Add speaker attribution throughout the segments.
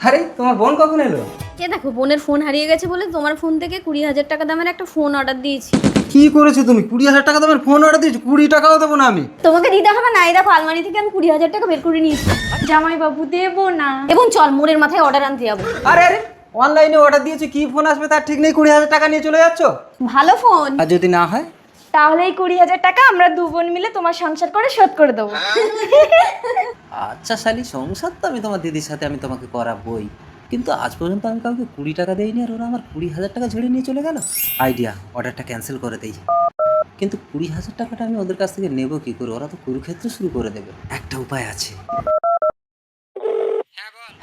Speaker 1: আরে তোমার বোন কখন এলো?
Speaker 2: এ দেখো, বোনের ফোন হারিয়ে গেছে বলে তোমার ফোন থেকে 20,000 টাকা দামের একটা ফোন অর্ডার দিয়েছি।
Speaker 1: কি করেছো তুমি? 20,000 টাকা দামের ফোন অর্ডার দিয়েছো? 20 টাকাও দেবো না আমি।
Speaker 2: তোমাকে দিতে হবে না, এই দেখো আলমারি থেকে আমি 20,000 টাকা বের করে নিয়েছি।
Speaker 3: জামাই বাবু দেবো না।
Speaker 2: এবং চল মোড়ের মাথায় অর্ডার আনতে যাবো।
Speaker 1: আরে আরে অনলাইনে অর্ডার দিয়েছো, কি ফোন আসবে তার ঠিক নেই, 20,000 টাকা নিয়ে চলে যাচ্ছ।
Speaker 2: ভালো ফোন।
Speaker 1: আর যদি না হয়?
Speaker 3: তাহলে এই 20,000 টাকা আমরা দু বোন মিলে তোমার সংসার করে শোধ করে দেবো।
Speaker 4: আচ্ছা শালি, সংসার তো আমি তোমার দিদির সাথে আমি তোমাকে করাবই, কিন্তু আজ পর্যন্ত আমি কাউকে 20 টাকা দেইনি আর ওরা আমার 20,000 টাকা ঝেড়ে নিয়ে চলে গেল। আইডিয়া, অর্ডারটা ক্যান্সেল করে দেই। কিন্তু 20,000 টাকাটা আমি ওদের কাছ থেকে নেবো কি করে? ওরা তো কুরুক্ষেত্র শুরু করে দেবে। একটা উপায় আছে।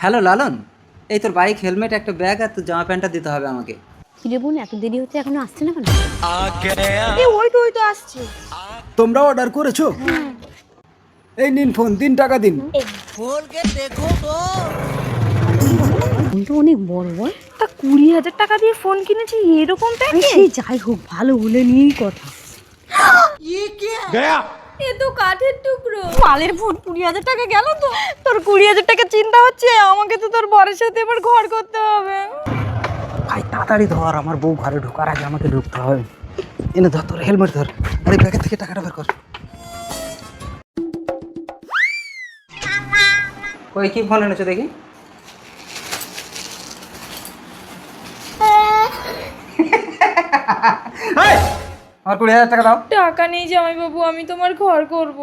Speaker 4: হ্যালো লালন, এই তোর বাইক, হেলমেট, একটা ব্যাগ আর তোর জামা প্যান্টটা দিতে হবে আমাকে।
Speaker 2: কিরে বোন, এত দেরি হচ্ছে এখনো আসছে না কেন?
Speaker 3: ওই তো আসছে।
Speaker 1: তোমরা অর্ডার করেছো? এই নিন ফোন, 3 টাকা দিন।
Speaker 2: ফোনটা অনেক বড় বল।
Speaker 3: তা 20,000 টাকা দিয়ে ফোন কিনেছি, এরকম
Speaker 2: সেই যাই হোক, ভালো হলে নিয়েই কথা। এ তো কাঠের টুকরো।
Speaker 3: মালের ফোন 20,000 টাকা গেল তো। তোর 20,000 টাকা চিন্তা হচ্ছে, আমাকে তো তোর বরের সাথে এবার ঘর করতে হবে।
Speaker 1: ভাই তাড়াতাড়ি ধর, আমার বউ ঘরে ঢোকার আগে আমাকে ঢুকতে হবে। এনে ধর, তোর হেলমেট ধর, আরে ব্যাগের থেকে টাকাটা বের কর। কই কি ফোন এনেছো দেখি? এই, আমার 20,000 টাকা দাও।
Speaker 3: টাকা নেই জামাই বাবু, আমি তোমার ঘর করব।